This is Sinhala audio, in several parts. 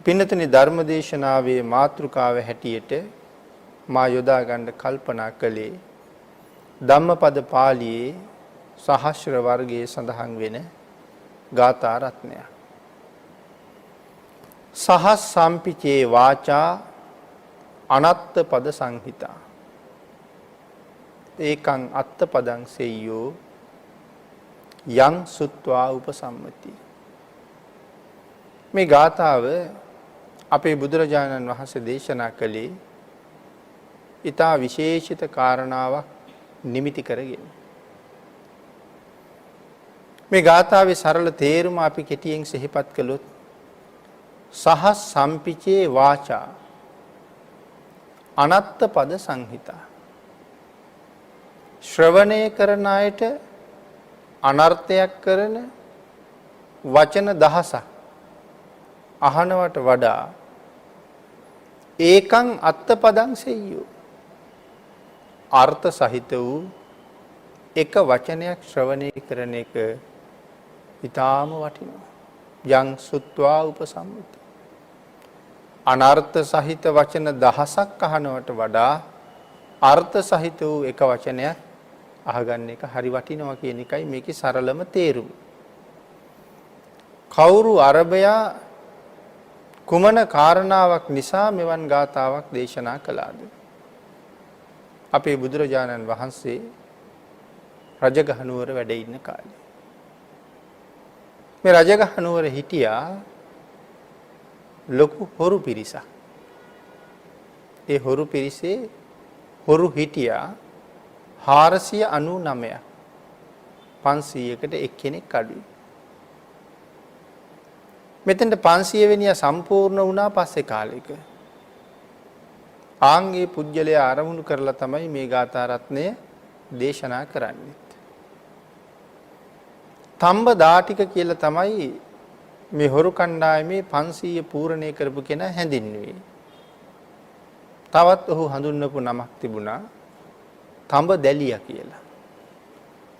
පින්නතුනි ධර්මදේශනාවේ මාතෘකාව හැටියට මා යොදා ගන්න කල්පනා කළේ ධම්මපද පාළියේ සහස්‍ර වර්ගයේ සඳහන් වෙන ගාථා රත්නය. සහස් සම්පිචේ වාචා අනත්ත පද සංහිතා ඒකං අත්ත පදං සෙය්‍යෝ යං සුත්වා උපසම්මති. මේ ගාථාව අපේ බුදුරජාණන් වහන්සේ දේශනා කළේ ඊටා විශේෂිත කාරණාවක් නිමිති කරගෙන. මේ ගාථාවේ සරල තේරුම අපි කෙටියෙන් සිහිපත් කළොත් සහස් සම්පිචේ වාචා අනත්ත පද සංහිතා ශ්‍රවණය කරන අයට අනර්ථයක් කරන වචන දහසක් අහනවට වඩා ඒකං අත්තපදං සෙය්‍යෝ අර්ථ සහිත වූ එක වචනයක් ශ්‍රවණය කරන එක ඊටාම වටිනවා. යං සුත්වා උපසම්මති. අනර්ථ සහිත වචන දහසක් අහනවට වඩා අර්ථ සහිත වූ එක වචනයක් අහගන්න එක හරි වටිනවා කියන එකයි මේකේ සරලම තේරුම. කවුරු අරබයා කුමන කාරණාවක් නිසා මෙවන් ගාතාවක් දේශනා කළාද? අපේ බුදුරජාණන් වහන්සේ රජගහ නුවර වැඩ ඉන්න කාලේ. මේ රජගහ නුවර හිටියා ලොකු හොරු පිරිසක්. ඒ හොරු පිරිසේ හොරු හිටියා 499ක්. 500කට එක්කෙනෙක් අඩුයි. මෙතෙන්ට 500 වෙනියා සම්පූර්ණ වුණා පස්සේ කාලෙක. ආන්ගේ පුජ්‍යලයා ආරමුණු කරලා තමයි මේ ගාථා රත්නය දේශනා කරන්නේ. තම්බ දාටික කියලා තමයි මේ හොරු කණ්ඩායමේ 500 පූර්ණේ කරපු කෙනා හැඳින්වුවේ. තවත් ඔහු හඳුන්වපු නමක් තිබුණා තඹ දැලියා කියලා.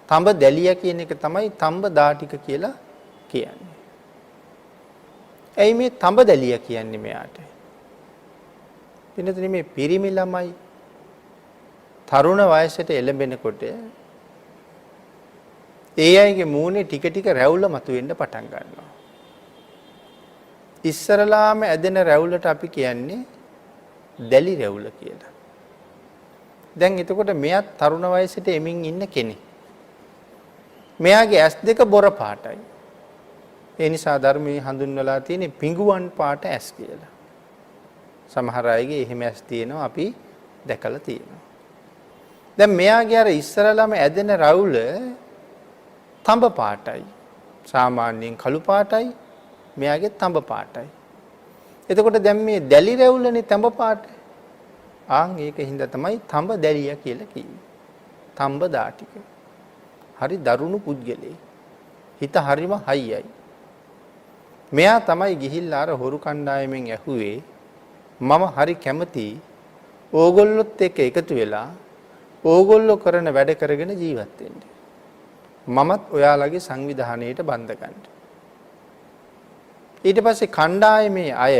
තඹ දැලියා කියන එක තමයි තඹ දාටික කියලා කියන්නේ. ඇයි මේ තඹ දැලියා කියන්නේ මෙයාට? එනතන මේ පිරිමි ළමයි තරුණ වයසට එළඹෙනකොට ඒ අයගේ මූණේ ටික ටික රැවුල මතුවෙන්න පටන් ගන්නවා. ඉස්සරලාම ඇදෙන රැවුලට අපි කියන්නේ දැලි රැවුල කියලා. දැන් එතකොට මෙයා තරුණ වයසට එමින් ඉන්න කෙනෙක්. මෙයාගේ ඇස් දෙක බොර පාටයි. ඒ නිසා ධර්මයේ හඳුන්වලා තියෙන්නේ පිඟුවන් පාට ඇස් කියලා. සමහර අයගේ එහෙම ඇස් තියෙනවා අපි දැකලා තියෙනවා. දැන් මෙයාගේ අර ඉස්සරලාම ඇදෙන රැවුල තඹ පාටයි. සාමාන්‍යයෙන් කළු පාටයි. මෙයාගේ තඹ පාටයි. එතකොට දැන් මේ දැලි රැවුලනේ තඹ පාට. ආන් ඒකින්ද තමයි තඹ දැලියා කියලා කිව්වේ. තඹ දාටික. හරි දරුණු පුද්ගලෙක්. හිත හරිම හයියයි. මෙයා තමයි ගිහිල්ලා අර හොරු කණ්ඩායමෙන් ඇහුවේ මම හරි කැමති ඕගොල්ලොත් එක්ක එකතු වෙලා ඕගොල්ලෝ කරන වැඩ කරගෙන ජීවත් වෙන්න. මමත් ඔයාලගේ සංවිධානයට බඳ ගන්න. ඊට පස්සේ කණ්ඩායමේ අය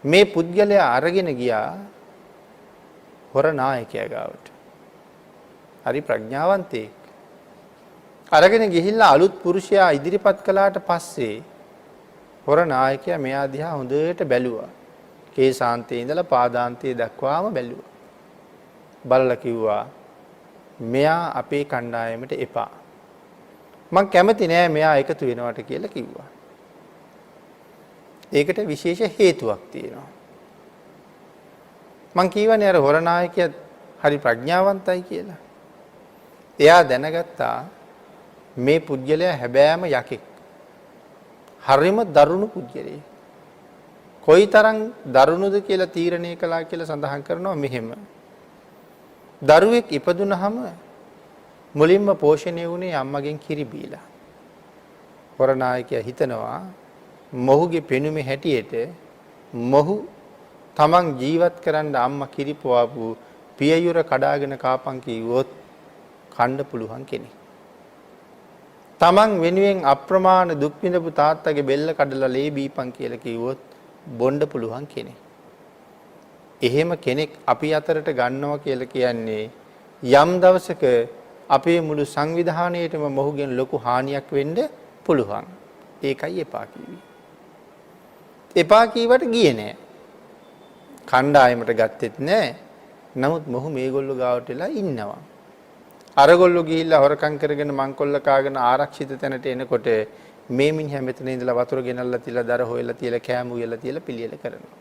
මේ පුද්ගලයා අරගෙන ගියා හොර නායකයා ගාවට. හරි ප්‍රඥාවන්තයෙක්. අරගෙන ගිහිල්ලා අලුත් පුරුෂයා ඉදිරිපත් කළාට පස්සේ හොර නායකයා මෙයා දිහා හොඳට බැලුවා. කේසාන්තේ ඉඳලා පාදාන්තයේ දක්වාම බැලුවා. බලලා කිව්වා මෙයා අපේ කණ්ඩායමට එපා. මං කැමති නෑ මෙයා එකතු වෙනවට කියලා කිව්වා. ඒකට විශේෂ හේතුවක් තියෙනවා. මං කියවනේ අර හොර නායකයා හරි ප්‍රඥාවන්තයි කියලා. එයා දැනගත්තා මේ පුජ්‍යලයා හැබෑම යකෙක්. හරිම දරුණු පුජ්‍යලෙක්. කොයිතරම් දරුණුද කියලා තීරණය කළා කියලා සඳහන් කරනවා මෙහෙම. දරුවෙක් ඉපදුනහම මුලින්ම පෝෂණය වුණේ අම්මගෙන් කිරි බීලා. හොර නායකයා හිතනවා මොහුගේ පෙනුමේ හැටියට මොහු තමන් ජීවත් කරන්න අම්මා කිරි පොවපු පියයුර කඩාගෙන කාපන් කිව්වොත් කන්න පුළුවන් කෙනෙක්. තමන් වෙනුවෙන් අප්‍රමාණ දුක් විඳපු තාත්තගේ බෙල්ල කඩලා ලේ බීපන් කියලා කිව්වොත් බොණ්ඩ පුළුවන් කෙනෙක්. එහෙම කෙනෙක් අපි අතරට ගන්නවා කියලා කියන්නේ යම් දවසක අපේ මුළු සංවිධානයේටම මොහුගෙන් ලොකු හානියක් වෙන්න පුළුවන්. ඒකයි එපා කිව්වේ. එපා කීවට ගියේ නෑ. කණ්ඩායමට ගත්තෙත් නෑ. නමුත් මොහු මේගොල්ලෝ ගාවට වෙලා ඉන්නවා. අරගොල්ලෝ ගිහිල්ලා හොරකම් කරගෙන මංකොල්ල කාගෙන ආරක්ෂිත තැනට එනකොට මේ මිනිහා මෙතන ඉඳලා වතුර ගෙනල්ලා තියලා දර හොයලා තියලා කෑම උයලා තියලා පිළියෙල කරනවා.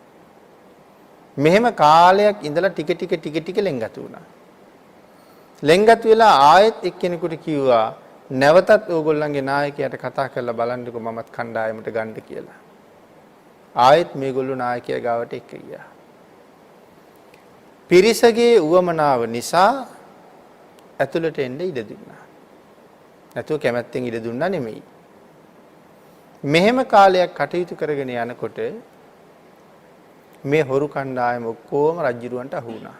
මෙහෙම කාලයක් ඉඳලා ටික ටික ලෙන්ගතු වුණා. ලෙන්ගතු වෙලා ආයෙත් එක්කෙනෙකුට කිව්වා නැවතත් ඕගොල්ලන්ගේ නායකයාට කතා කරලා බලන්නකෝ මමත් කණ්ඩායමට ගන්න කියලා. ආයෙත් මේගොල්ලෝ නායකයා ගාවට එක්ක ගියා. පිරිසගේ උවමනාව නිසා ඇතුළට එන්න ඉඩ දුන්නා. නැතුව කැමැත්තෙන් ඉඩ දුන්නා නෙමෙයි. මෙහෙම කාලයක් කටයුතු කරගෙන යනකොට මේ හොරු කණ්ඩායම ඔක්කොම රජුරවන්ට අහු වුණා.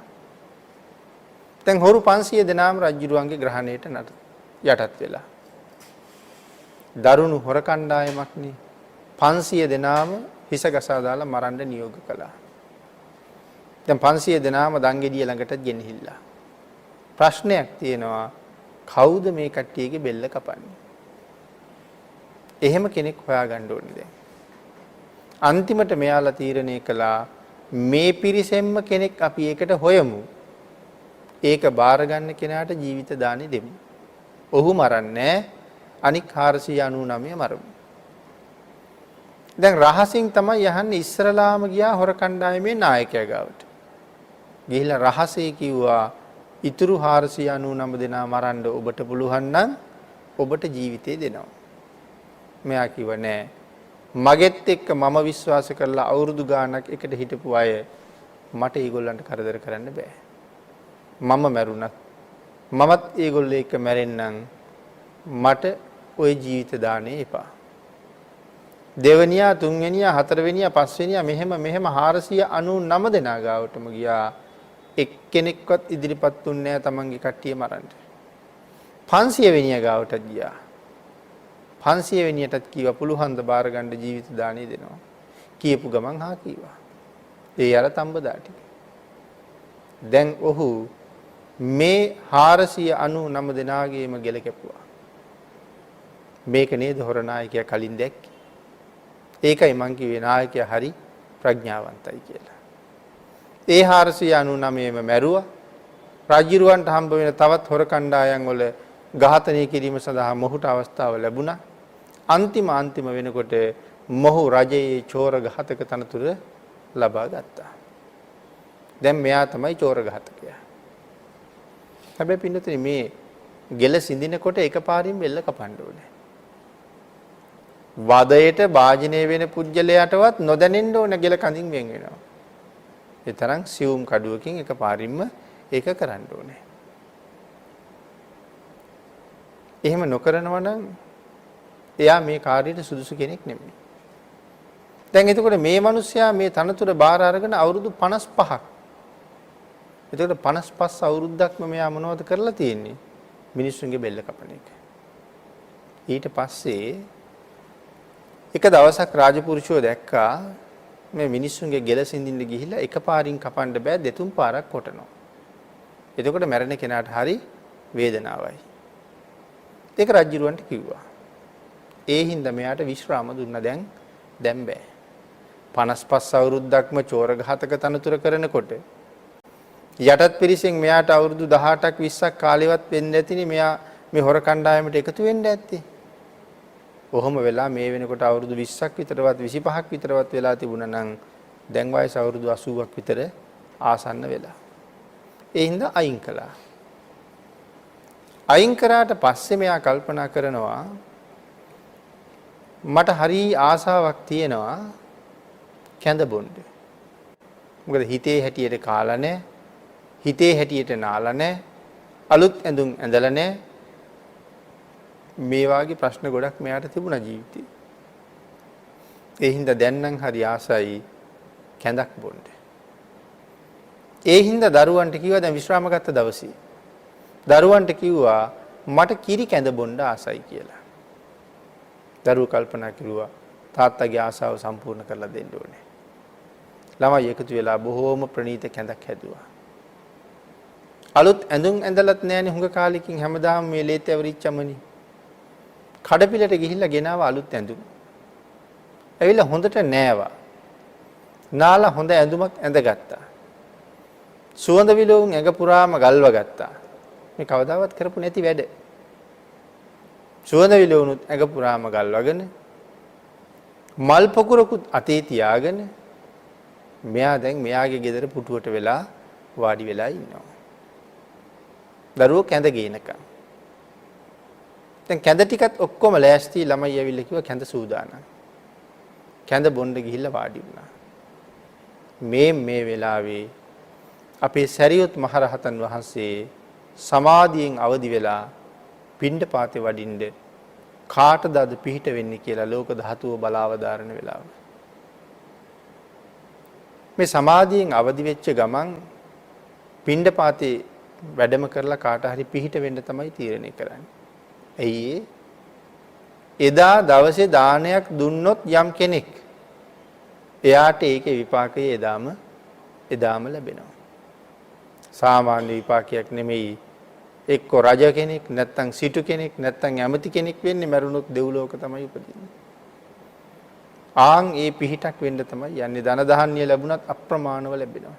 දැන් හොරු 500 දෙනාම රජුරවන්ගේ ග්‍රහණයට යටත් වෙලා. දරුණු හොර කණ්ඩායමක්නේ 500 දෙනාම හිස ගසා දාලා මරන්න නියෝග කළා. දැන් 500 දෙනාම දංගෙඩිය ළඟට ගෙනහිල්ලා. ප්‍රශ්නයක් තියෙනවා කවුද මේ කට්ටියගේ බෙල්ල කපන්නේ? එහෙම කෙනෙක් හොයාගන්න ඕනේ දැන්. අන්තිමට මෙයාලා තීරණය කළා මේ පිරිසෙන්ම කෙනෙක් අපි ඒකට හොයමු. ඒක බාර ගන්න කෙනාට ජීවිත දානෙ දෙමු. ඔහු මරන්නේ අනික් 499 මරමු. දැන් රහසින් තමයි යහන්නේ ඉස්සරලාම ගියා හොර කණ්ඩායමේ නායකයා ගාවට. ගිහිල්ලා රහසේ කිව්වා ඉතුරු 499 දෙනා මරන්න ඔබට පුළුවන් නම් ඔබට ජීවිතේ දෙනවා. මෙයා කිව්ව නෑ. මගෙත් එක්ක මම විශ්වාස කරලා අවුරුදු ගාණක් එකට හිටපු අය මට ඒගොල්ලන්ට කරදර කරන්න බෑ. මම මැරුණත් මමත් ඒගොල්ලෝ එක්ක මැරෙන්නම් මට ওই ජීවිත දාන්නේ එපා. දෙවනියා තුන්වෙනියා හතරවෙනියා පස්වෙනියා මෙහෙම 499 දෙනා ගාවටම ගියා. එක්කෙනෙක්වත් ඉදිරිපත් වුණේ නැහැ තමන්ගේ කට්ටිය මරන්න. 500 වෙනියා ගාවටත් ගියා. 500 වෙනියටත් කිව්වා පුළුවන් ද බාර ගන්න ජීවිත දාණය දෙනවා. කියපු ගමන් හා කිව්වා. ඒ අර තඹදා ටික. දැන් ඔහු මේ 499 දෙනාගේම ගෙල කැපුවා. මේක නේද හොර නායකයා කලින් දැක්කේ. ඒකයි මං කිව්වේ නායකයා හරි ප්‍රඥාවන්තයි කියලා. ඒ 499ම මැරුවා. රජුරවන්ට හම්බ වෙන තවත් හොර කණ්ඩායම් වල ඝාතනය කිරීම සඳහා මොහුට අවස්ථාව ලැබුණා. අන්තිම වෙනකොට මොහු රජයේ චෝර ඝාතක තනතුර ලබා ගත්තා. දැන් මෙයා තමයි චෝර ඝාතකයා. හැබැයි පින්නතුනි මේ ගෙල සිඳිනකොට එකපාරින් බෙල්ල කපන්න ඕනේ. වදයට වාජනය වෙන පුජ්‍යලයටවත් නොදැනෙන්න ඕන ගෙල කඳින් වෙන් වෙනවා. ඒ තරම් සියුම් කඩුවකින් එකපාරින්ම ඒක කරන්න ඕනේ. එහෙම නොකරනවා නම් එයා මේ කාර්යයට සුදුසු කෙනෙක් නෙමෙයි. දැන් එතකොට මේ මිනිස්සයා මේ තනතුර බාර අරගෙන අවුරුදු 55ක්. එතකොට 55 අවුරුද්දක්ම මෙයා මොනවද කරලා තියෙන්නේ? මිනිස්සුන්ගේ බෙල්ල කපන එක. ඊට පස්සේ එක දවසක් රාජපුරුෂයෝ දැක්කා මේ මිනිස්සුන්ගේ ගෙල සිඳින්න ගිහිල්ලා එකපාරින් කපන්න බෑ දෙතුන් පාරක් කොටනවා. එතකොට මැරෙන කෙනාට හරි වේදනාවයි. ඒක රජුරවන්ට කිව්වා. ඒ හින්දා මෙයාට විශ්‍රාම දුන්නා. දැන් බෑ. 55 අවුරුද්දක්ම චෝර ඝාතක තනතුර කරනකොට යටත් පිරිසෙන් මෙයාට අවුරුදු 18ක් 20ක් කාලෙවත් වෙන්න ඇතිනේ මෙයා මේ හොර කණ්ඩායමට එකතු වෙන්න ඇත්තේ. කොහොම වෙලා මේ වෙනකොට අවුරුදු 20ක් විතරවත් 25ක් විතරවත් වෙලා තිබුණා නම් දැන් වයස අවුරුදු 80ක් විතර ආසන්න වෙලා. ඒ හින්දා අයින් කළා. අයින් කරාට පස්සේ මෙයා කල්පනා කරනවා මට හරි ආසාවක් තියෙනවා කැඳ බොන්න. මොකද හිතේ හැටියට කාලා නැහැ. හිතේ හැටියට නාලා නැහැ. අලුත් ඇඳුම් ඇඳලා නැහැ. මේ වාගේ ප්‍රශ්න ගොඩක් මෙයාට තිබුණා ජීවිතේ. ඒ හින්දා දැන් නම් හරි ආසයි කැඳක් බොන්න. ඒ හින්දා දරුවන්ට කිව්වා දැන් විශ්‍රාම ගත්ත දවසේ. දරුවන්ට කිව්වා මට කිරි කැඳ බොන්න ආසයි කියලා. දරුවෝ කල්පනා කරුවා තාත්තගේ ආසාව සම්පූර්ණ කරලා දෙන්න ඕනේ. ළමයි එකතු වෙලා බොහෝම ප්‍රණීත කැඳක් හැදුවා. අලුත් ඇඳුම් ඇඳලත් නැණි හුඟ කාලෙකින් හැමදාම මේ ලේත් ඇවරිච්චමනි. කඩපිලට ගිහිල්ලා ගෙනාව අලුත් ඇඳුම්. ඇවිල්ලා හොඳට නෑවා. නාලා හොඳ ඇඳුමක් ඇඳගත්තා. සුවඳ විලවුන් ඇඟ පුරාම ගල්ව ගත්තා. මේ කවදාවත් කරපු නැති වැඩ. සුවඳ විලවුනුත් ඇඟ පුරාම ගල්වගෙන මල් පොකුරකුත් අතේ තියාගෙන මෙයා දැන් මෙයාගේ ගෙදර පුටුවට වෙලා වාඩි වෙලා ඉන්නවා. දරුවෝ කැඳ ගේනකම්. දැන් කැඳ ටිකත් ඔක්කොම ලෑස්ති ළමයි ඇවිල්ලා කිව්වා කැඳ සූදානම්. කැඳ බොන්න ගිහිල්ලා වාඩි වුණා. මේ වෙලාවේ අපේ සරියුත් මහරහතන් වහන්සේ සමාධියෙන් අවදි වෙලා පිණ්ඩපාතේ වඩින්න කාටද අද පිහිට වෙන්නේ කියලා ලෝක ධාතුව බලාවදාරන වෙලාව. මේ සමාධියෙන් අවදි වෙච්ච ගමන් පිණ්ඩපාතේ වැඩම කරලා කාට හරි පිහිට වෙන්න තමයි තීරණය කරන්නේ. ඇයි එදා දවසේ දානයක් දුන්නොත් යම් කෙනෙක් එයාට ඒකේ විපාකය එදාම ලැබෙනවා. සාමාන්‍ය විපාකයක් නෙමෙයි. එක්ක රජ කෙනෙක් නැත්තම් සිටු කෙනෙක් නැත්තම් ඇමති කෙනෙක් වෙන්නේ මරුණොත් දෙව්ලෝක තමයි උපදින්නේ. ආන් ඒ පිහිටක් වෙන්න තමයි යන්නේ. ධන දහන්‍ය ලැබුණත් අප්‍රමාණව ලැබෙනවා.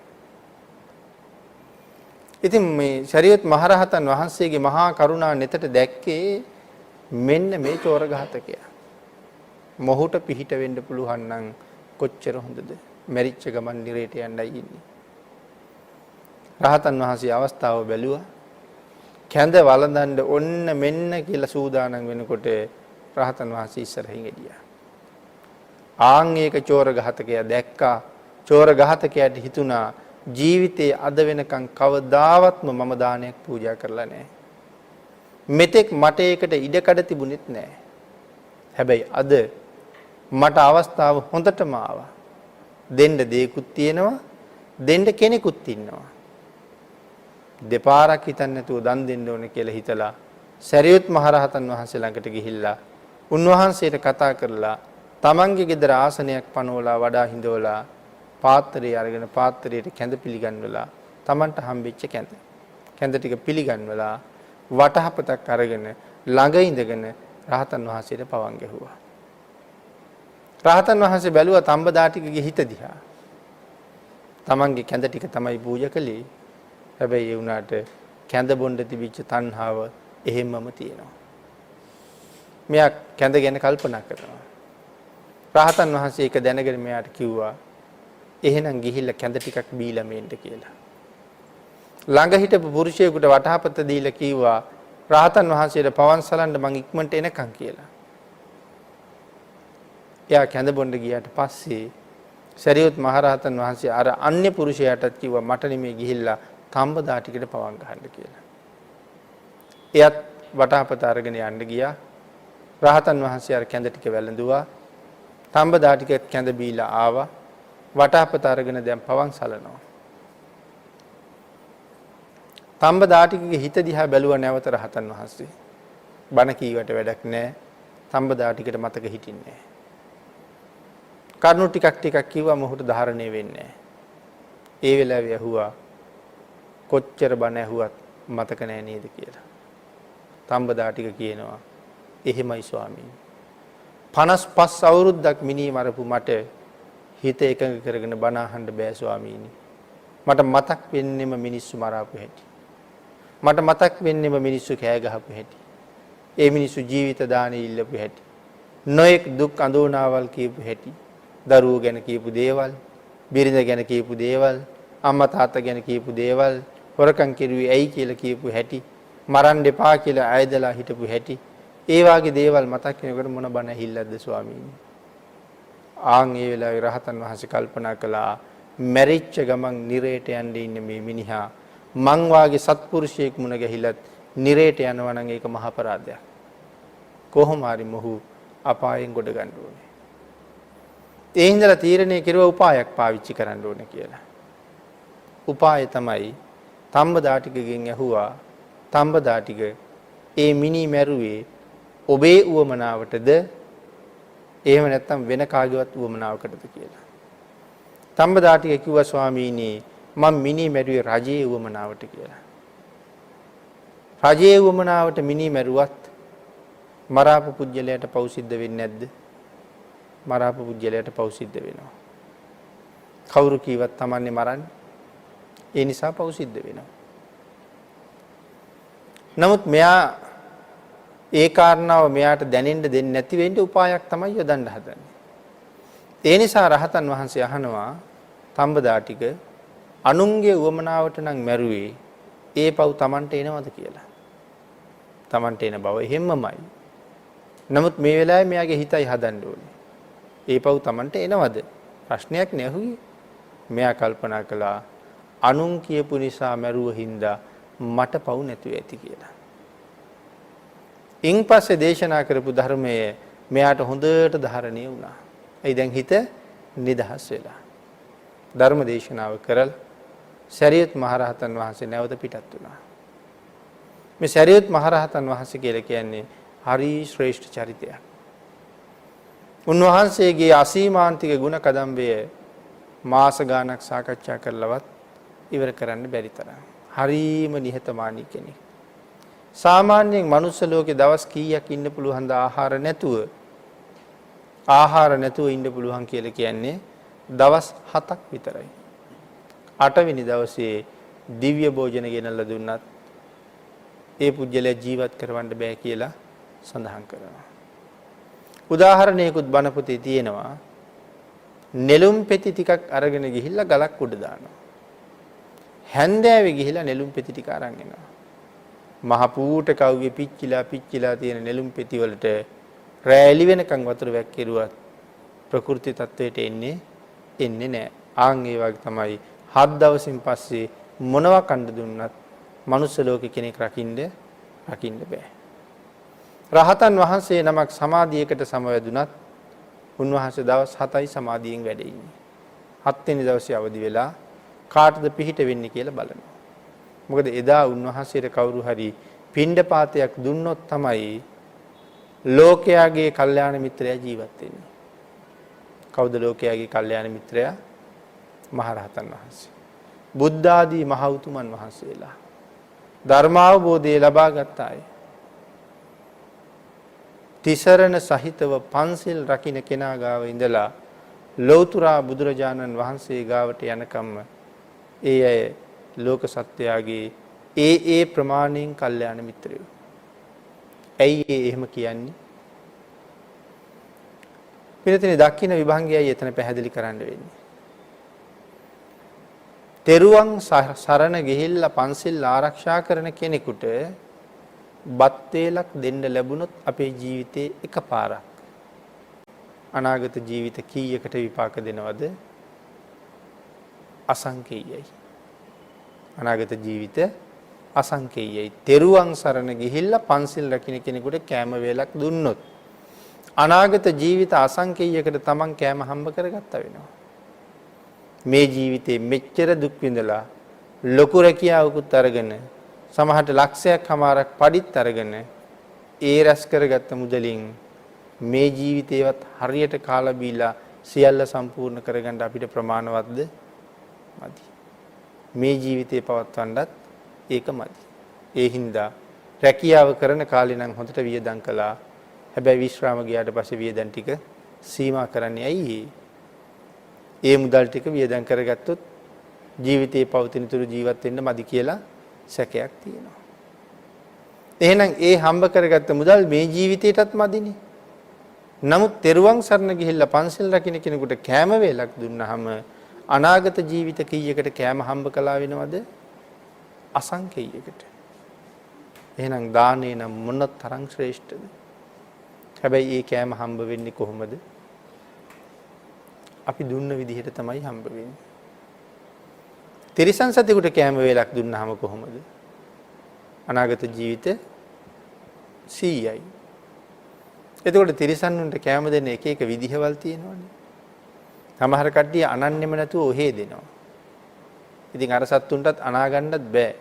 ඉතින් මේ ශරීයත් මහරහතන් වහන්සේගේ මහා කරුණා නෙතට දැක්කේ මෙන්න මේ චෝර ඝාතකයා. මොහුට පිහිට වෙන්න පුළුවන් නම් කොච්චර හොඳද? මැරිච්ච ගමන් නිරේට යන්නයි ඉන්නේ. රහතන් වහන්සේ අවස්ථාව බැලුවා. කැඳ වළඳන්න ඔන්න මෙන්න කියලා සූදානම් වෙනකොට රහතන් වහන්සේ ඉස්සරහින් එළියා. ආන් ඒක චෝර ඝාතකයා දැක්කා. චෝර ඝාතකයාට හිතුණා ජීවිතේ අද වෙනකන් කවදාවත්ම මම දානයක් පූජා කරලා නැහැ. මෙතෙක් මට ඒකට ඉඩකඩ තිබුණෙත් නැහැ. හැබැයි අද මට අවස්ථාව හොඳටම ආවා. දෙන්න දෙයක්ත් තියෙනවා, දෙන්න කෙනෙකුත් ඉන්නවා. දෙපාරක් හිතන්නේ නැතුව දන් දෙන්න ඕනේ කියලා හිතලා සරියුත් මහරහතන් වහන්සේ ළඟට ගිහිල්ලා උන්වහන්සේට කතා කරලා තමන්ගේ ගෙදර ආසනයක් පනවලා වඩා හිඳවලා පාත්‍රය අරගෙන පාත්‍රයට කැඳ පිළිගන්වලා තමන්ට හම්බෙච්ච කැඳ ටික පිළිගන්වලා වටහපතක් අරගෙන ළඟ ඉඳගෙන රහතන් වහන්සේට පවන් ගැහුවා. රහතන් වහන්සේ බැලුවා තඹදා ටිකගේ හිත දිහා. තමන්ගේ කැඳ ටික තමයි පූජා කළේ. හැබැයි ඒ වුණාට කැඳ බොණ්ඩ තිබිච්ච තණ්හාව එහෙමම තියෙනවා. මෙයා කැඳ ගැන කල්පනා කරනවා. රහතන් වහන්සේ ඒක දැනගෙන මෙයාට කිව්වා එහෙනම් ගිහිල්ලා කැඳ ටිකක් බීලා මෙන්න කියලා. ළඟ හිටපු පුරුෂයෙකුට වටහපත දීලා කිව්වා රහතන් වහන්සේට පවන් සලන්න මං ඉක්මනට එනකන් කියලා. එයා කැඳ බොණ්ඩ ගියාට පස්සේ සරියුත් මහරහතන් වහන්සේ අර අන්‍ය පුරුෂයාටත් කිව්වා මට නෙමෙයි ගිහිල්ලා තඹදා ටිකට පවන් ගහන්න කියලා. එයත් වටහපත අරගෙන යන්න ගියා. රහතන් වහන්සේ අර කැඳ ටික වැළඳුවා. තඹදා ටික කැඳ බීලා ආවා. වටහපත අරගෙන දැන් පවන් සලනවා. තඹදා ටිකගේ හිත දිහා බැලුවා නැවත රහතන් වහන්සේ. බණ කීවට වැඩක් නැහැ. තඹදා ටිකට මතක හිටින්නේ නැහැ. කරුණු ටිකක් කිව්වා මොහුට ධාරණය වෙන්නේ නැහැ. ඒ වෙලාවේ ඇහුවා කොච්චර බණ ඇහුවත් මතක නැහැ නේද කියලා. තඹදා ටික කියනවා එහෙමයි ස්වාමීනි. 55 අවුරුද්දක් මිනී මරපු මට හිත එකඟ කරගෙන බණ අහන්න බෑ ස්වාමීනි. මට මතක් වෙන්නෙම මිනිස්සු මරාපු හැටි. මට මතක් වෙන්නෙම මිනිස්සු කෑ ගහපු හැටි. ඒ මිනිස්සු ජීවිත දානෙ ඉල්ලපු හැටි. නොඑක් දුක් අඳෝනාවල් කියපු හැටි. දරුවෝ ගැන කියපු දේවල්, බිරිඳ ගැන කියපු දේවල්, අම්මා තාත්තා ගැන කියපු දේවල්, හොරකම් කෙරුවේ ඇයි කියලා කියපු හැටි, මරන්න එපා කියලා ආයදලා හිටපු හැටි. ඒ වාගේ දේවල් මතක් වෙනකොට මොන බණ ඇහිල්ලක්ද ස්වාමීනි. ආන් ඒ වෙලාවේ රහතන් වහන්සේ කල්පනා කළා මැරිච්ච ගමන් නිරේට යන්න ඉන්න මේ මිනිහා මං වාගේ සත්පුරුෂයෙක් මුණ ගැහිලත් නිරේට යනවා නම් ඒක මහ අපරාධයක්. කොහොම හරි මොහු අපායෙන් ගොඩ ගන්න ඕනේ. ඒ හින්දා තීරණය කෙරුවා උපායක් පාවිච්චි කරන්න ඕනේ කියලා. උපාය තමයි තඹදා ටිකගෙන් ඇහුවා තඹදා ටික ඒ මිනි මැරුවේ ඔබේ උවමනාවටද එහෙම නැත්නම් වෙන කාගේවත් උවමනාවකටද කියලා. තම්බදාටික කිව්වා ස්වාමීනි මම මිනි මැරුවේ රජයේ උවමනාවට කියලා. රජයේ උවමනාවට මිනි මැරුවත් මරාපු පුජ්‍යලයට පව් සිද්ධ වෙන්නේ නැද්ද? මරාපු පුජ්‍යලයට පව් සිද්ධ වෙනවා. කවුරු කීවත් Tamanne මරන්නේ. ඒ නිසා පව් සිද්ධ වෙනවා. නමුත් මෙයා ඒ කාරණාව මෙයාට දැනෙන්න දෙන්නේ නැති වෙන්න උපායක් තමයි යොදන්න හදන්නේ. ඒ නිසා රහතන් වහන්සේ අහනවා තම්බදාටික අනුන්ගේ උවමනාවට නම් මැරුවේ ඒ පව් Tamanට එනවද කියලා. Tamanට එන බව එහෙම්මමයි. නමුත් මේ වෙලාවේ මෙයාගේ හිතයි හදන්න ඕනේ. ඒ පව් Tamanට එනවද? ප්‍රශ්නයක් නැහුවේ. මෙයා කල්පනා කළා අනුන් කියපු නිසා මැරුව හින්දා මට පව් නැතුව ඇති කියලා. ඉන් පස්සේ දේශනා කරපු ධර්මයේ මෙයාට හොඳට ධාරණය වුණා. ඒ දැන් හිත නිදහස් වෙලා. ධර්ම දේශනාව කරලා සරියුත් මහරහතන් වහන්සේ නැවත පිටත් වුණා. මේ සරියුත් මහරහතන් වහන්සේ කියලා කියන්නේ හරි ශ්‍රේෂ්ඨ චරිතයක්. උන්වහන්සේගේ අසීමාන්තික ගුණ කදම්බය මාස ගාණක් සාකච්ඡා කරලවත් ඉවර කරන්න බැරි තරම්. හරීම නිහතමානී කෙනෙක්. සාමාන්‍යයෙන් මනුස්ස ලෝකේ දවස් කීයක් ඉන්න පුළුවන්ද ආහාර නැතුව ඉන්න පුළුවන් කියලා කියන්නේ දවස් 7ක් විතරයි. 8 වෙනි දවසේ දිව්‍ය භෝජන ගෙනල්ලා දුන්නත් ඒ පුජ්‍යලයා ජීවත් කරවන්න බෑ කියලා සඳහන් කරනවා. උදාහරණයකුත් බණ පොතේ තියෙනවා. නෙළුම් පෙති ටිකක් අරගෙන ගිහිල්ලා ගලක් උඩ දානවා. හැන්දෑවේ ගිහිල්ලා නෙළුම් පෙති ටික අරන් එනවා. මහ පූට කව්වේ පිච්චිලා තියෙන නෙළුම් පෙති වලට රැලි වෙනකන් වතුර වැක්කිරුවත් ප්‍රകൃති තත්වයට එන්නේ නැහැ. ආන් ඒ වගේ තමයි 7 දවසින් පස්සේ මොනවා කන්න දුන්නත් මනුස්ස ලෝකේ කෙනෙක් රකින්න බෑ. රහතන් වහන්සේ නමක් සමාධියකට සමවැදුනත් උන්වහන්සේ දවස් 7යි සමාධියෙන් වැඩ ඉන්නේ. 7 වෙනි දවසේ අවදි වෙලා කාටද පිහිට වෙන්නේ කියලා බලනවා. මොකද එදා උන්වහන්සේට කවුරු හරි පිණ්ඩපාතයක් දුන්නොත් තමයි ලෝකයාගේ කල්යාණ මිත්‍රයා ජීවත් වෙන්නේ. කවුද ලෝකයාගේ කල්යාණ මිත්‍රයා? මහරහතන් වහන්සේ. බුද්ධ ආදී මහ උතුමන් වහන්සේලා. ධර්මාවබෝධය ලබා ගත්ත අය. තිසරණ සහිතව පන්සිල් රකින්න කෙනා ගාව ඉඳලා ලෞතුරා බුදුරජාණන් වහන්සේ ගාවට යනකම්ම ඒ අය ලෝක සත්‍යයගේ ඒ ප්‍රමාණයෙන් කල්යාණ මිත්‍රයෝ. ඇයි එහෙම කියන්නේ? පිළිතුරේ දක්ෂින විභංගයයි එතන පැහැදිලි කරන්න වෙන්නේ. තෙරුවන් සරණ ගිහිල්ලා පන්සිල් ආරක්ෂා කරන කෙනෙකුට බත් වේලක් දෙන්න ලැබුණොත් අපේ ජීවිතේ එකපාරක් අනාගත ජීවිත කීයකට විපාක දෙනවද? අසංකේයයි. අනාගත ජීවිත අසංකේයයි. තෙරුවන් සරණ ගිහිල්ලා පන්සිල් රකින්න කෙනෙකුට කෑම වේලක් දුන්නොත් අනාගත ජීවිත අසංකේයයකට තමන් කෑම හම්බ කරගත්තා වෙනවා. මේ ජීවිතේ මෙච්චර දුක් විඳලා ලොකු රැකියාවකුත් අරගෙන සමහරට ලක්ෂයක් හමාරක් පඩිත් අරගෙන ඒ රැස් කරගත්ත මුදලින් මේ ජීවිතේවත් හරියට කාලා බීලා සියල්ල සම්පූර්ණ කරගන්න අපිට ප්‍රමාණවත්ද? මදි. මේ ජීවිතේ පවත්වන්නත් ඒක මදි. ඒ හින්දා රැකියාව කරන කාලේ නම් හොඳට වියදම් කළා. හැබැයි විශ්‍රාම ගියාට පස්සේ වියදම් ටික සීමා කරන්නේ ඇයි? ඒ මුදල් ටික වියදම් කරගත්තොත් ජීවිතේ පවතින තුරු ජීවත් වෙන්න මදි කියලා සැකයක් තියෙනවා. එහෙනම් ඒ හම්බ කරගත්ත මුදල් මේ ජීවිතේටත් මදිනේ. නමුත් තෙරුවන් සරණ ගිහිල්ලා පන්සල් රකින්න කෙනෙකුට කෑම වේලක් දුන්නාම අනාගත ජීවිත කීයකට කෑම හම්බ කළා වෙනවද? අසංකේයයකට. එහෙනම් දානේ නම් මොන තරම් ශ්‍රේෂ්ඨද? හැබැයි ඒ කෑම හම්බ වෙන්නේ කොහොමද? අපි දුන්න විදිහට තමයි හම්බ වෙන්නේ. තිරිසන් සතෙකුට කෑම වේලක් දුන්නාම කොහොමද? අනාගත ජීවිත 100යි. එතකොට තිරිසන්ුන්ට කෑම දෙන්න එක එක විදිහවල් තියෙනවනේ. සමහර කට්ටිය අනන්නෙම නැතුව ඔහේ දෙනවා. ඉතින් අර සත්තුන්ටත් අනා ගන්නත් බෑ.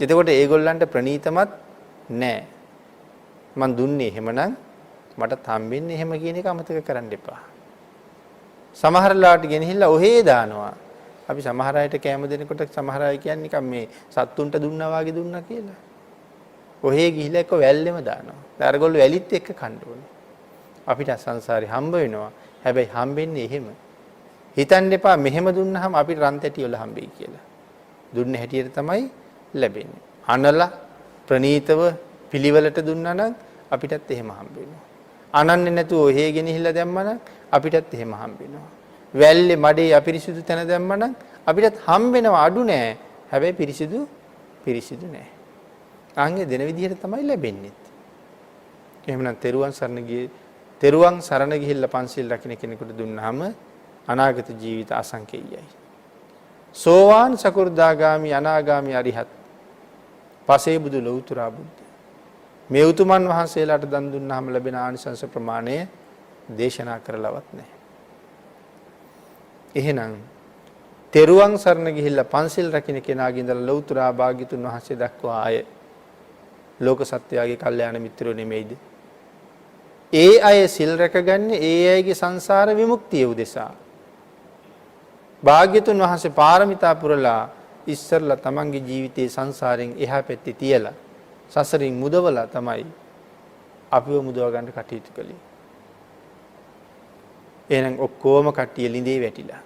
එතකොට ඒගොල්ලන්ට ප්‍රණීතමත් නෑ. මං දුන්නේ එහෙමනම් මට හම්බෙන්නේ එහෙම කියන එක අමතක කරන්න එපා. සමහරලාට ගෙනහිල්ලා ඔහේ දානවා. අපි සමහර අයට කැම දෙනකොට සමහර අය කියන්නේ නිකන් මේ සත්තුන්ට දුන්නා වගේ දුන්නා කියලා. ඔහේ ගිහිල්ලා එක්ක වැල්ලෙම දානවා. දරගොල්ලෝ වැලිත් එක්ක කන්න ඕනේ. අපිට සංසාරේ හම්බ වෙනවා. හැබැයි හම්බෙන්නේ එහෙම. හිතන්න එපා මෙහෙම දුන්නාම අපිට රන් තැටි වල හම්බෙයි කියලා. දුන්න හැටියට තමයි ලැබෙන්නේ. අනලා ප්‍රනීතව පිළිවෙලට දුන්නා නම් අපිටත් එහෙම හම්බ වෙනවා. අනන්නේ නැතුව ඔහේ ගෙනහිල්ලා දැම්මා නම් අපිටත් එහෙම හම්බ වෙනවා. වැල්ලේ මඩේ අපිරිසිදු තැන දැම්මා නම් අපිටත් හම්බ වෙනවා අඩු නෑ. හැබැයි පිරිසිදු නෑ. ආන්ගේ දෙන විදිහට තමයි ලැබෙන්නේ. එහෙමනම් තෙරුවන් සරණ ගිහිල්ලා පන්සිල් රකින්න කෙනෙකුට දුන්නාම අනාගත ජීවිත අසංකේයයි. සෝවාන් සකෘදාගාමි අනාගාමි අරිහත් පසේ බුදු ලෞතුරා බුද්ධ. මේ උතුමන් වහන්සේලාට දන් දුන්නාම ලැබෙන ආනිසංස ප්‍රමාණය දේශනා කරලවත් නැහැ. එහෙනම් තෙරුවන් සරණ ගිහිල්ලා පන්සිල් රකින්න කෙනාගේ ඉඳලා ලෞතුරා භාග්‍යතුන් වහන්සේ දක්වා ආය ලෝක සත්‍යයේ කල්යාණ මිත්‍රෝ නෙමෙයිද? ඒ අය සිල් රැකගන්නේ ඒ අයගේ සංසාර විමුක්තිය උදෙසා. භාග්‍යතුන් වහන්සේ පාරමිතා පුරලා ඉස්සරලා තමන්ගේ ජීවිතයේ සංසාරයෙන් එහා පැත්තේ තියලා සසරින් මුදවලා තමයි අපිව මුදව ගන්න කටයුතු කළේ. එහෙනම් ඔක්කොම කට්ටිය ලිඳේ වැටිලා.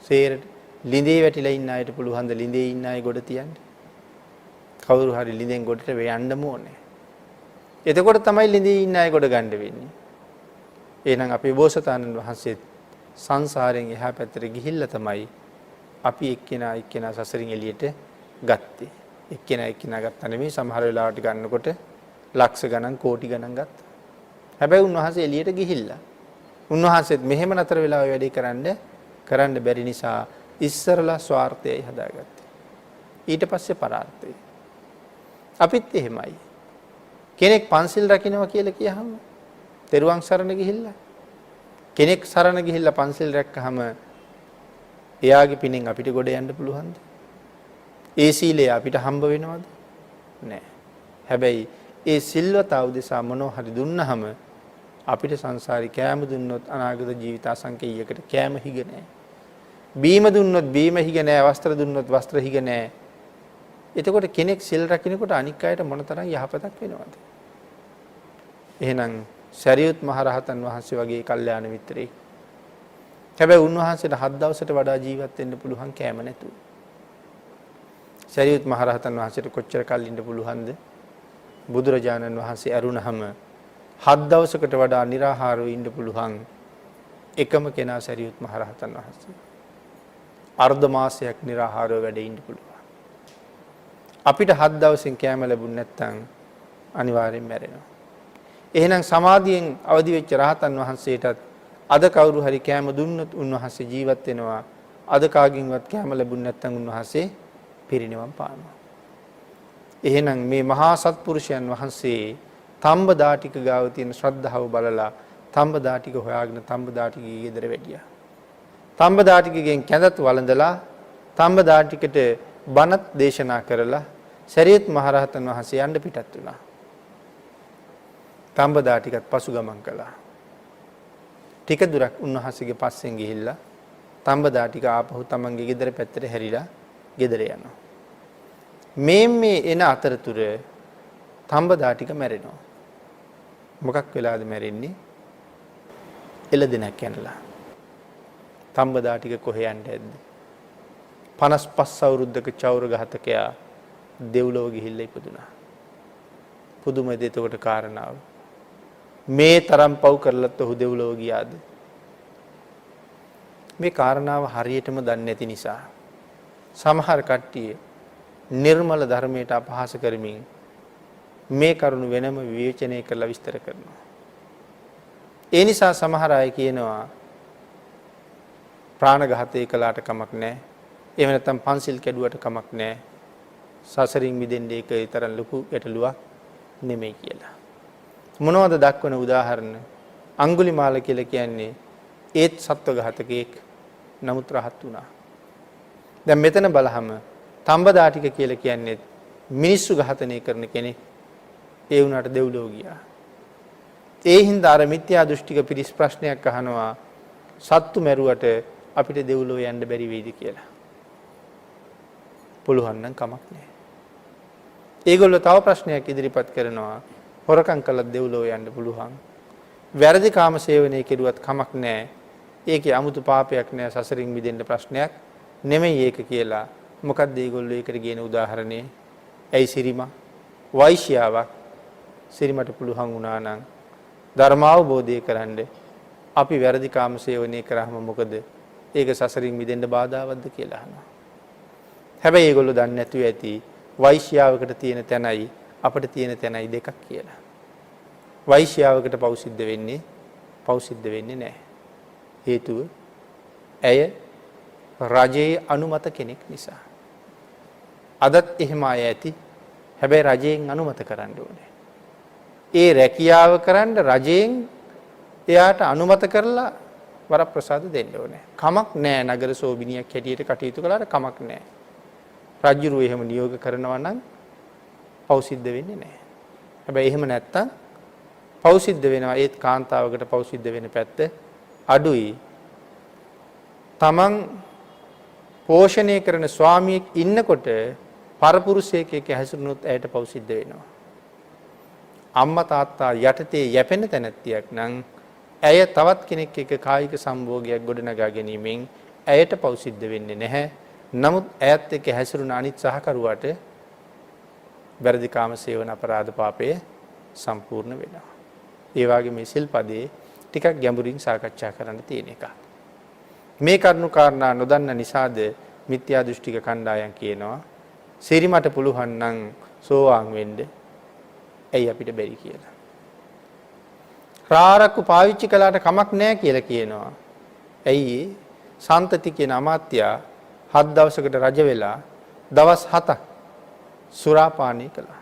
සේරට ලිඳේ වැටිලා ඉන්න අයට පුළුවන් ද ලිඳේ ඉන්න අය ගොඩ තියන්න? කවුරු හරි ලිඳෙන් ගොඩට වෙයන්නම ඕනේ. එතකොට තමයි ලිඳේ ඉන්න අය ගොඩ ගන්න වෙන්නේ. එහෙනම් අපේ බෝසතාණන් වහන්සේ සංසාරයෙන් එහා පැත්තට ගිහිල්ලා තමයි අපි එක්කෙනා සසරින් එළියට ගත්තේ. එක්කෙනා ගත්තා නෙමෙයි සමහර වෙලාවට ගන්නකොට ලක්ෂ ගණන් කෝටි ගණන් ගත්තා. හැබැයි උන්වහන්සේ එළියට ගිහිල්ලා. උන්වහන්සේත් මෙහෙම නතර වෙලා ඔය වැඩේ කරන්න බැරි නිසා ඉස්සරලා ස්වార్థයයි හදාගත්තේ. ඊට පස්සේ පරාර්ථය. අපිත් එහෙමයි. කෙනෙක් පන්සිල් රකින්නවා කියලා කියහම තෙරුවන් සරණ ගිහිල්ලා කෙනෙක් සරණ ගිහිල්ලා පන්සිල් රැක්කහම එයාගේ පිනෙන් අපිට ගොඩ යන්න පුළුවන්ද? ඒ සීලය අපිට හම්බ වෙනවද? නෑ. හැබැයි ඒ සිල්වතා උදෙසා මොනවා හරි දුන්නහම අපිට සංසාරේ කෑම දුන්නොත් අනාගත ජීවිත අසංකේයයකට කෑම හිග නෑ. බීම දුන්නොත් බීම හිග නෑ, වස්ත්‍ර දුන්නොත් වස්ත්‍ර හිග නෑ. එතකොට කෙනෙක් සිල් රකින්නකොට අනික් අයට මොනතරම් යහපතක් වෙනවද? එහෙනම් සරියුත් මහ රහතන් වහන්සේ වගේ කල්යාණ මිත්‍රයෙක්. හැබැයි උන්වහන්සේට 7 දවසට වඩා ජීවත් වෙන්න පුළුවන් කෑම නැතුව. සරියුත් මහ රහතන් වහන්සේට කොච්චර කල් ඉන්න පුළුවන්ද? බුදුරජාණන් වහන්සේ අරුණහම 7 දවසකට වඩා निराहारව ඉන්න පුළුවන් එකම කෙනා සරියුත් මහ රහතන් වහන්සේ. අර්ධ මාසයක් निराहारව වැඩ ඉන්න පුළුවන්. අපිට 7 දවසින් කෑම ලැබුණ නැත්නම් අනිවාර්යෙන් මැරෙනවා. එහෙනම් සමාධියෙන් අවදි වෙච්ච රහතන් වහන්සේටත් අද කවුරු හරි කෑම දුන්නොත් උන්වහන්සේ ජීවත් වෙනවා. අද කාගින්වත් කෑම ලැබුණ නැත්නම් උන්වහන්සේ පිරිනිවන් පානවා. එහෙනම් මේ මහා සත්පුරුෂයන් වහන්සේ තම්බදාටික ගාව තියෙන ශ්‍රද්ධාව බලලා තම්බදාටික හොයාගෙන තම්බදාටිකගේ ගෙදර වැඩියා. තම්බදාටිකගෙන් කැඳත් වළඳලා තම්බදාටිකට බණත් දේශනා කරලා සරියුත් මහ රහතන් වහන්සේ යන්න පිටත් වුණා. තම්බදාටිකත් පසු ගමන් කළා. ටික දුරක් උන්වහන්සේගේ පස්සෙන් ගිහිල්ලා තම්බදාටික ආපහු තමන්ගේ ගෙදර පැත්තට හැරිලා ගෙදර යනවා. මේ එන අතරතුර තම්බදාටික මැරෙනවා. මොකක් වෙලාද මැරෙන්නේ? එළදෙනක් යනලා. තම්බදාටික කොහෙ යන්නේ ඇද්ද? 55 අවුරුද්දක චෞර ඝාතකයා දෙව්ලොව ගිහිල්ලා ඉපදුනා. පුදුමද එතකොට කාරණාව. මේ තරම් පව් කරලත් ඔහු දෙව්ලොව ගියාද? මේ කාරණාව හරියටම දන්නේ නැති නිසා සමහර කට්ටිය නිර්මල ධර්මයට අපහාස කරමින් මේ කරුණ වෙනම විවේචනය කරලා විස්තර කරනවා. ඒ නිසා සමහර අය කියනවා ප්‍රාණඝාතය කළාට කමක් නැහැ. එහෙම නැත්නම් පන්සිල් කැඩුවට කමක් නැහැ. සසරින් මිදෙන්න ඒක තරම් ලොකු ගැටලුවක් නෙමෙයි කියලා. මොනවද දක්වන උදාහරණ? අඟුලිමාල කියලා කියන්නේ ඒත් සත්ව ඝාතකයෙක් නමුත් රහත් වුණා. දැන් මෙතන බලහම තම්බදාටික කියලා කියන්නේ මිනිස්සු ඝාතනය කරන කෙනෙක්. ඒ වුණාට දෙව්ලොව ගියා. ඒ හින්දා අර මිත්‍යා දෘෂ්ටික පිරිස් ප්‍රශ්නයක් අහනවා සත්තු මැරුවට අපිට දෙව්ලොව යන්න බැරි වෙයිද කියලා. පුළුවන් නම් කමක් නැහැ. ඒගොල්ලෝ තව ප්‍රශ්නයක් ඉදිරිපත් කරනවා. හොරකම් කළත් දෙව්ලොව යන්න පුළුවන්. වැරදි කාම සේවනයේ කෙරුවත් කමක් නැහැ. ඒකේ 아무තු පාපයක් නැහැ. සසරින් මිදෙන්න ප්‍රශ්නයක් නෙමෙයි ඒක කියලා. මොකක්ද ඒගොල්ලෝ ඒකට කියන උදාහරණේ? ඇයි සිරිමා වෛශ්‍යාවක් සිරිමට පුළුවන් වුණා නම් ධර්මාවබෝධය කරන්න අපි වැරදි කාම සේවනය කරාම මොකද? ඒක සසරින් මිදෙන්න බාධාවත්ද කියලා අහනවා. හැබැයි ඒගොල්ලෝ දන්නේ නැතුව ඇති වෛශ්‍යාවකට තියෙන තැනයි අපිට තියෙන තැනයි දෙකක් කියලා. වෛශ්‍යාවකට පව් සිද්ධ වෙන්නේ නැහැ. හේතුව ඇය රජයේ අනුමත කෙනෙක් නිසා. අදත් එහෙම අය ඇති. හැබැයි රජයෙන් අනුමත කරන්න ඕනේ. ඒ රැකියාව කරන්න රජයෙන් එයාට අනුමත කරලා වරප්‍රසාද දෙන්න ඕනේ. කමක් නැහැ නගර සෝබිනියක් හැටියට කටයුතු කළාට කමක් නැහැ. රජුරු එහෙම නියෝග කරනවා නම් පව් සිද්ධ වෙන්නේ නැහැ. හැබැයි එහෙම නැත්තම් පව් සිද්ධ වෙනවා. ඒත් කාන්තාවකට පව් සිද්ධ වෙන පැත්ත අඩුයි. තමන් පෝෂණය කරන ස්වාමියෙක් ඉන්නකොට පරපුරුෂයෙක් එක්ක හැසිරුණොත් ඇයට පව් සිද්ධ වෙනවා. අම්මා තාත්තා යටතේ යැපෙන තැනැත්තියක් නම් ඇය තවත් කෙනෙක් එක්ක කායික සම්භෝගයක් ගොඩනගා ගැනීමෙන් ඇයට පව් සිද්ධ වෙන්නේ නැහැ. නමුත් ඇයත් එක්ක හැසිරුණ අනිත් සහකරුවාට වැරදි කාම සේවන අපරාධ පාපය සම්පූර්ණ වෙනවා. ඒ වගේ මේ සිල්පදේ ටිකක් ගැඹුරින් සාකච්ඡා කරන්න තියෙන එක. මේ කරුණු කාරණා නොදන්න නිසාද මිත්‍යා දෘෂ්ටික කණ්ඩායම් කියනවා සිරිමට පුළුවන් නම් සෝවාන් වෙන්න. ඇයි අපිට බැරි කියලා. රාරක්කු පාවිච්චි කළාට කමක් නැහැ කියලා කියනවා. ඇයි සන්තති කියන අමාත්‍යා 7 දවසකට රජ වෙලා දවස් 7ක් සුරාපානය කළා.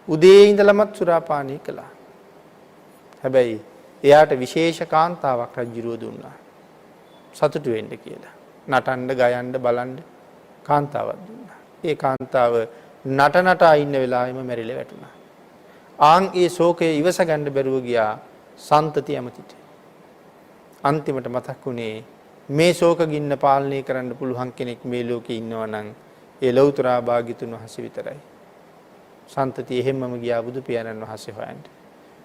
උදේ ඉඳලමත් සුරාපානය කළා. හැබැයි එයාට විශේෂ කාන්තාවක් රජුරුව දුන්නා. සතුටු වෙන්න කියලා. නටන්න, ගයන්න, බලන්න කාන්තාවක් දුන්නා. ඒ කාන්තාව නටනටා ඉන්න වෙලාවෙම මැරිලා වැටුණා. ආන් ඒ ශෝකය ඉවස ගන්න බැරුව ගියා සන්තති ඇමතිට. අන්තිමට මතක් වුණේ මේ ශෝක ගින්න පාලනය කරන්න පුළුවන් කෙනෙක් මේ ලෝකේ ඉන්නවා නම් ඒ ලෞතර භාග්‍යතුන් වහන්සේ විතරයි. සන්තති එහෙම්මම ගියා බුදු පියාණන් වහන්සේ හොයන්න.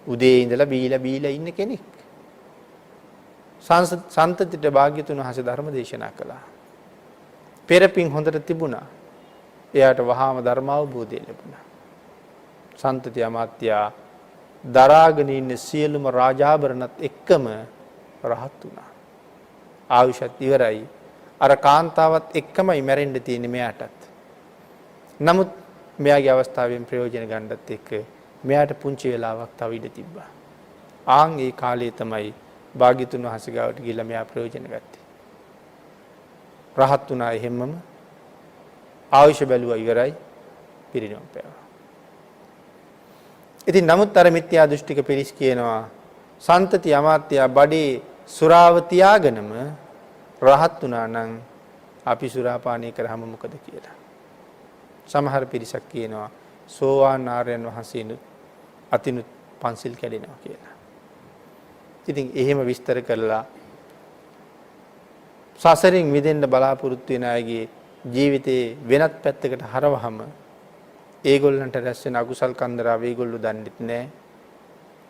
උදේ ඉඳලා බීලා ඉන්න කෙනෙක්. සන්තතිට භාග්‍යතුන් වහන්සේ ධර්ම දේශනා කළා. පෙරපින් හොඳට තිබුණා. එයාට වහාම ධර්ම අවබෝධය ලැබුණා. සන්තති අමාත්‍යා දරාගෙන ඉන්න සියලුම රාජාභරණත් එක්කම රහත් වුණා. ආයුෂත් ඉවරයි. අර කාන්තාවත් එක්කමයි මැරෙන්න තියෙන්නේ මෙයාටත්. නමුත් මෙයාගේ අවස්ථාවෙන් ප්‍රයෝජන ගන්නත් එක්ක මෙයාට පුංචි වෙලාවක් තව ඉඳ තිබ්බා. ආන් ඒ කාලේ තමයි භාග්‍යතුන් වහන්සේ ගාවට ගිහිල්ලා මෙයා ප්‍රයෝජන ගත්තේ. රහත් වුණා එහෙම්මම ආයුෂ බැලුවා ඉවරයි පිරිනොම් පෑවා. ඉතින් නමුත් අර මිත්‍යා දෘෂ්ටික පිරිස් කියනවා සන්තති අමාත්‍යා බඩේ සුරාව තියාගෙනම රහත් වුණා නම් අපි සුරාපානය කරාම මොකද කියලා. සමහර පිරිසක් කියනවා සෝවාන් ආර්යයන් වහන්සේනුත් අතිනුත් පන්සිල් කැඩෙනවා කියලා. ඉතින් එහෙම විස්තර කරලා සසරින් මිදෙන්න බලාපොරොත්තු වෙන අයගේ ජීවිතේ වෙනත් පැත්තකට හරවහම ඒගොල්ලන්ට රැස් වෙන අකුසල් කන්දරාව ඒගොල්ලෝ දන්නේ නැහැ.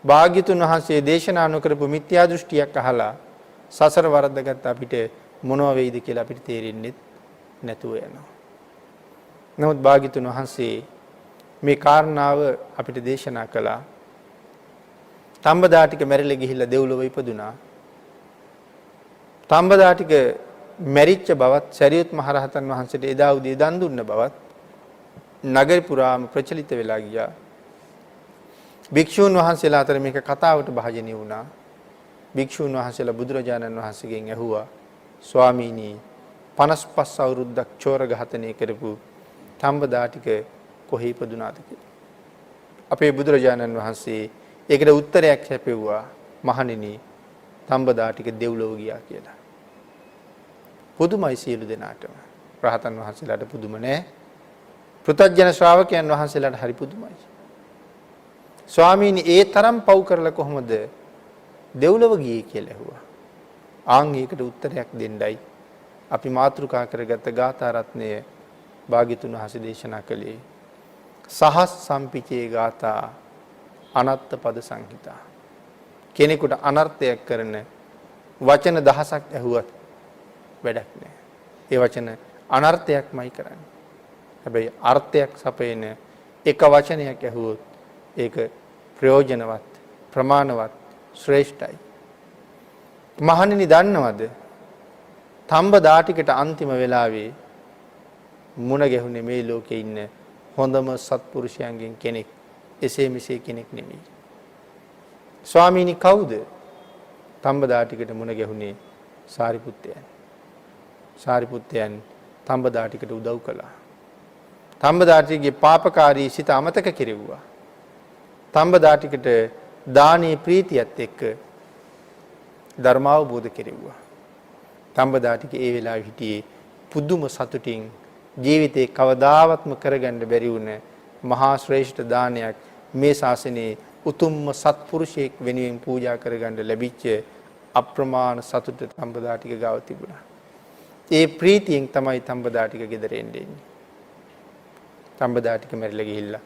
භාග්‍යතුන් වහන්සේ දේශනා නොකරපු මිත්‍යා දෘෂ්ටියක් අහලා සසර වරද්දගත් අපිට මොනව වෙයිද කියලා අපිට තේරෙන්නේ නැතුව යනවා. නමුත් භාග්‍යතුන් වහන්සේ මේ කාරණාව අපිට දේශනා කළා. තඹදාටික මැරිලා ගිහිල්ලා දෙව්ලොව ඉපදුනා. තඹදාටික මැරිච්ච බවත් සරියුත් මහරහතන් වහන්සේට එදා උදේ දන් දුන්න බවත් නගර පුරාම ප්‍රචලිත වෙලා ගියා. භික්ෂූන් වහන්සේලා අතර මේක කතාවට භාජනය වුණා. භික්ෂූන් වහන්සේලා බුදුරජාණන් වහන්සේගෙන් ඇහුවා ස්වාමීනි 55 අවුරුද්දක් චෝර ඝාතනය කරපු තඹදාටික කොහේ ඉපදුනාද කියලා. අපේ බුදුරජාණන් වහන්සේ ඒකට උත්තරයක් හැපෙව්වා මහණෙනි තඹදාටික දෙව්ලොව ගියා කියලා. පුදුමයි සියලු දෙනාටම. රහතන් වහන්සේලාට පුදුම නෑ. පෘථග්ජන ශ්‍රාවකයන් වහන්සේලාට හරි පුදුමයි. ස්වාමීනි ඒ තරම් පව් කරලා කොහොමද දෙව්ලොව ගියේ කියලා ඇහුවා. ආන් ඒකට උත්තරයක් දෙන්නයි අපි මාතෘකා කරගත් ගාථා රත්නය භාග්‍යතුන් වහන්සේ දේශනා කළේ. සහස් සම්පිචේ ගාථා අනත්ත පද සංහිතා. කෙනෙකුට අනර්ථයක් කරන වචන දහසක් ඇහුවත් වැඩක් නැහැ. ඒ වචන අනර්ථයක්මයි කරන්නේ. හැබැයි අර්ථයක් සපයන එක වචනයක් ඇහුවොත් ඒක ප්‍රයෝජනවත්, ප්‍රමාණවත්, ශ්‍රේෂ්ඨයි. මහණෙනි දන්නවද? තඹ දාටිකට අන්තිම වෙලාවේ මුණ ගැහුනේ මේ ලෝකේ ඉන්න හොඳම සත්පුරුෂයන්ගෙන් කෙනෙක්. එසේ මෙසේ කෙනෙක් නෙමෙයි. ස්වාමීනි කවුද? තඹ දාටිකට මුණ ගැහුනේ සාරිපුත්තයන්. සාරිපුත්තයන් තඹ දාටිකට උදව් කළා. තඹ දාටිගේ පාපකාරී සිත අමතක කෙරෙව්වා. තඹ දාටිකට දානීය ප්‍රීතියත් එක්ක ධර්මාවබෝධ කෙරෙව්වා. තඹ දාටික ඒ වෙලාවේ හිටියේ පුදුම සතුටින් ජීවිතේ කවදාවත්ම කරගන්න බැරි වුණ මහා ශ්‍රේෂ්ඨ දානයක් මේ ශාසනයේ උතුම්ම සත්පුරුෂයෙක් වෙනුවෙන් පූජා කරගන්න ලැබිච්ච අප්‍රමාණ සතුට තඹ දාටික ගාව තිබුණා. ඒ ප්‍රීතියෙන් තමයි තඹ දාටික ගෙදර එන්නේ. තඹ දාටික මැරිලා ගිහිල්ලා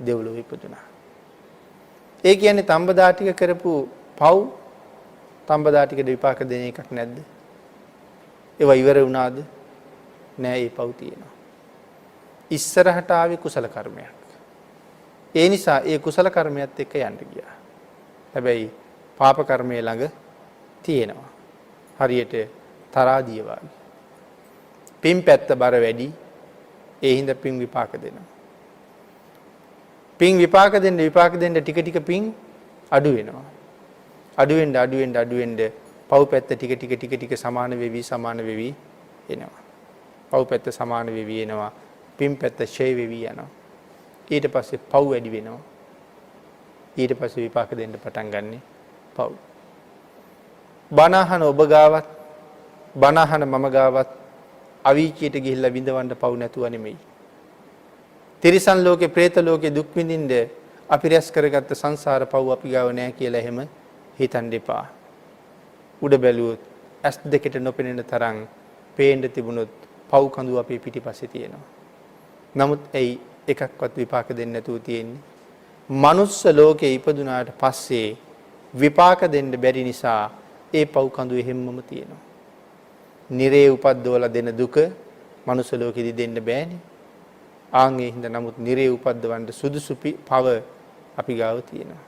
දෙව්ලොව ඉපදුනා. ඒ කියන්නේ තඹ දාටික කරපු පව් තඹ දාටිකට විපාක දෙන එකක් නැද්ද? ඒවා ඉවර වුණාද? නෑ, ඒ පව් තියෙනවා. ඉස්සරහට ආවේ කුසල කර්මයක්. ඒ නිසා ඒ කුසල කර්මයත් එක්ක යන්න ගියා. හැබැයි පාප කර්මයේ ළඟ තියෙනවා. හරියට තරාදිය වගේ. පින් පැත්ත බර වැඩි. ඒ හින්දා පින් විපාක දෙනවා. පින් විපාක දෙන්න ටික ටික පින් අඩු වෙනවා. අඩු වෙන්න පව් පැත්ත ටික සමාන වෙවි එනවා. පව් පැත්ත සමාන වෙවි එනවා. පින් පැත්ත ෂේ වෙවි යනවා. ඊට පස්සේ පව් වැඩි වෙනවා. ඊට පස්සේ විපාක දෙන්න පටන් ගන්නෙ පව්. බණහන ඔබ ගාවත් බණහන මම ගාවත් අවීචියට ගිහිල්ලා විඳවන්න පව් නැතුව නෙමෙයි. තිරිසන් ලෝකේ, പ്രേත ලෝකේ දුක් විඳින්න අපි රැස් කරගත්ත සංසාර පව් අපි ගාව නැහැ කියලා එහෙම හිතන්න එපා. උඩ බැලුවොත් ඇස් දෙකට නොපෙනෙන තරම් පේන්න තිබුණොත් පව් කඳු අපේ පිටිපස්සේ තියෙනවා. නමුත් ඇයි එකක්වත් විපාක දෙන්නේ නැතුව තියෙන්නේ? මනුස්ස ලෝකේ ඉපදුනාට පස්සේ විපාක දෙන්න බැරි නිසා ඒ පව් කඳු එහෙම්මම තියෙනවා. නිරේ උපද්දවලා දෙන දුක මනුස්ස ලෝකෙදි දෙන්න බෑනේ. ආන් ඒ හින්දා නමුත් නිරේ උපද්දවන්න සුදුසු පව අපි ගාව තියෙනවා.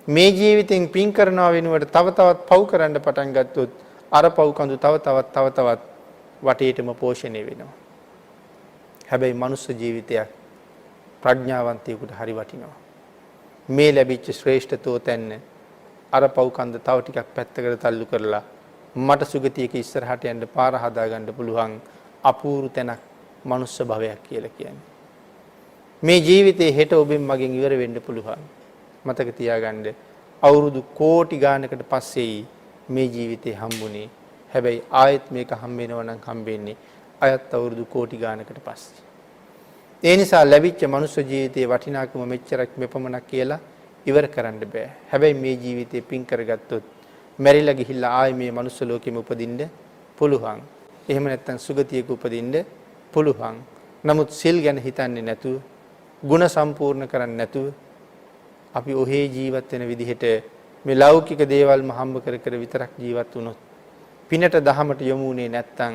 මේ ජීවිතෙන් පින් කරනවා වෙනුවට තව තවත් පව් කරන්න පටන් ගත්තොත් අර පව් කඳු තව තවත් වටේටම පෝෂණය වෙනවා. හැබැයි මනුස්ස ජීවිතයක් ප්‍රඥාවන්තයෙකුට හරි වටිනවා. මේ ලැබිච්ච ශ්‍රේෂ්ඨතෝ තැන්න අර පව් කන්ද තව ටිකක් පැත්තකට තල්ලු කරලා මට සුගතියක ඉස්සරහට යන්න පාර හදා ගන්න පුළුවන් අපූර්ව තැනක් මනුස්ස භවයක් කියලා කියන්නේ. මේ ජීවිතේ හෙට ඔබෙන් මගෙන් ඉවර වෙන්න පුළුවන්. මතක තියාගන්න අවුරුදු කෝටි ගානකට පස්සේ මේ ජීවිතේ හම්බුනේ. හැබැයි ආයෙත් මේක හම්බ වෙනව නම් හම්බෙන්නේ අයත් අවුරුදු කෝටි ගානකට පස්සේ. ඒ නිසා ලැබිච්ච මනුස්ස ජීවිතයේ වටිනාකම මෙච්චරක් මෙපමණක් කියලා ඉවර කරන්න බෑ. හැබැයි මේ ජීවිතේ පින් කරගත්තොත් මැරිලා ගිහිල්ලා ආයෙ මේ මනුස්ස ලෝකෙම උපදින්න පුළුවන්. එහෙම නැත්නම් සුගතියක උපදින්න පුළුවන්. නමුත් සිල් ගැන හිතන්නේ නැතුව, ಗುಣ සම්පූර්ණ කරන්නේ නැතුව අපි ඔහේ ජීවත් වෙන විදිහට මේ ලෞකික දේවල්ම හම්බ කර විතරක් ජීවත් වුණොත් පිනට දහමට යමුනේ නැත්තම්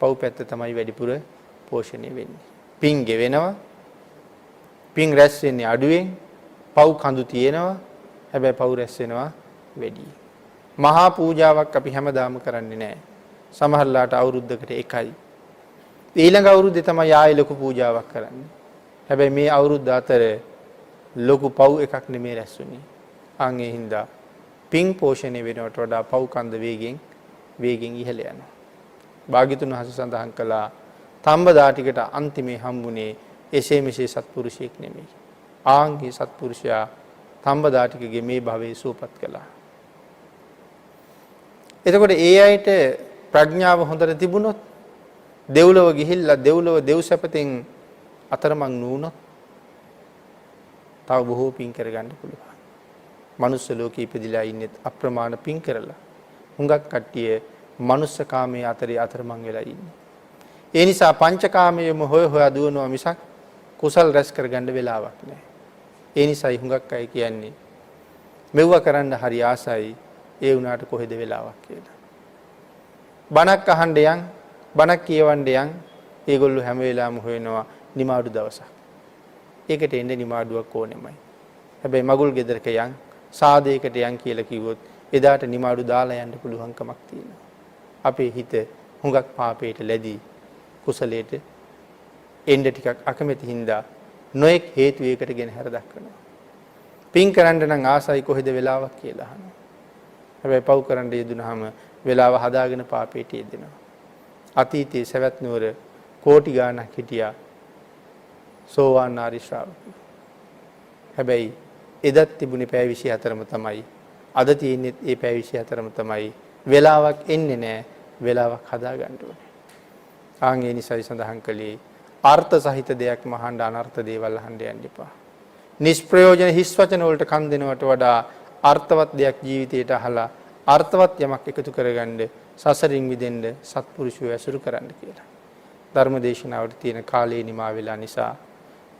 පව් පැත්ත තමයි වැඩිපුර පෝෂණය වෙන්නේ. පින් ගෙවෙනවා. පින් රැස් වෙන්නේ අඩුවෙන්. පව් කඳු තියෙනවා. හැබැයි පව් රැස් වෙනවා වැඩි. මහා පූජාවක් අපි හැමදාම කරන්නේ නැහැ. සමහරලාට අවුරුද්දකට එකයි. ඊළඟ අවුරුද්දේ තමයි ආයෙ ලොකු පූජාවක් කරන්නේ. හැබැයි මේ අවුරුද්ද අතර ලොකු පව් එකක් නෙමෙයි රැස් වෙන්නේ. අන් ඒ හින්දා පින් පෝෂණය වෙනවට වඩා පව් කන්ද වේගෙන් ඉහළ යනවා. භාග්‍යතුන් වහන්සේ සඳහන් කළා තඹ දාටිකට අන්තිමේ හම්බුනේ එසේ මෙසේ සත්පුරුෂයෙක් නෙමෙයි. ආන්ගේ සත්පුරුෂයා තඹ දාටිකගේ මේ භවයේ සුවපත් කළා. එතකොට ඒ අයට ප්‍රඥාව හොඳට තිබුණොත් දෙව්ලොව ගිහිල්ලා දෙව්ලොව දෙව්සැපතෙන් අතරමං නුනොත් තව බොහෝ පින් කරගන්න පුළුවන්. මනුස්ස ලෝකේ ඉපදිලා ඉන්නේ අප්‍රමාණ පින් කරලා. හුඟක් කට්ටිය මනුස්ස කාමයේ අතරේ අතරමං වෙලා ඉන්නේ. ඒ නිසා පංචකාමයේම හොය හොයා දුවනවා මිසක් කුසල් රැස් කරගන්න වෙලාවක් නැහැ. ඒ නිසායි හුඟක් අය කියන්නේ මෙව්ව කරන්න හරි ආසයි ඒ වුණාට කොහෙද වෙලාවක් කියලා. බණක් අහන්න යන් බණක් කියවන්න යන් ඒගොල්ලෝ හැම වෙලාවෙම හොයනවා නිමාඩු දවසක්. ඒකට එන්නේ නිමාඩුවක් ඕනෙමයි. හැබැයි මගුල් ගෙදරක යන් සාදයකට යන් කියලා කිව්වොත් එදාට නිමාඩු දාලා යන්න පුළුවන්කමක් තියෙනවා. අපේ හිත හුඟක් පාපයට ලැබී කුසලයට එන්න ටිකක් අකමැති හින්දා නොඑක් හේතු ඒකට ගෙන හැර දක්වනවා. පින් කරන්න නම් ආසයි කොහෙද වෙලාවක් කියලා අහනවා. හැබැයි පව් කරන්න යෙදුනහම වෙලාව හදාගෙන පාපයට යෙදෙනවා. අතීතයේ සවැත් නුවර කෝටි ගාණක් හිටියා සෝවාන් ආරි ශ්‍රාවකයෝ. හැබැයි එදත් තිබුණේ පැය 24ම තමයි. අද තියෙන්නේ ඒ පැය 24ම තමයි. වෙලාවක් එන්නේ නැහැ. වෙලාවක් හදා ගන්න ඕනේ. ආන් ඒ නිසායි සඳහන් කළේ අර්ථ සහිත දෙයක් මහඬ අනර්ථ දේවල් අහන්න යන්න එපා. නිෂ්ප්‍රයෝජන හිස් වචන වලට කන් දෙනවට වඩා අර්ථවත් දෙයක් ජීවිතයට අහලා අර්ථවත් යමක් එකතු කරගන්න සසරින් මිදෙන්න සත්පුරුෂයෝ ඇසුරු කරන්න කියලා. ධර්ම දේශනාවට තියෙන කාලේ නිමා වෙලා නිසා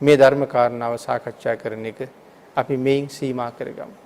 මේ ධර්ම කාරණාව සාකච්ඡා කරන එක අපි මේන් සීමා කරගමු.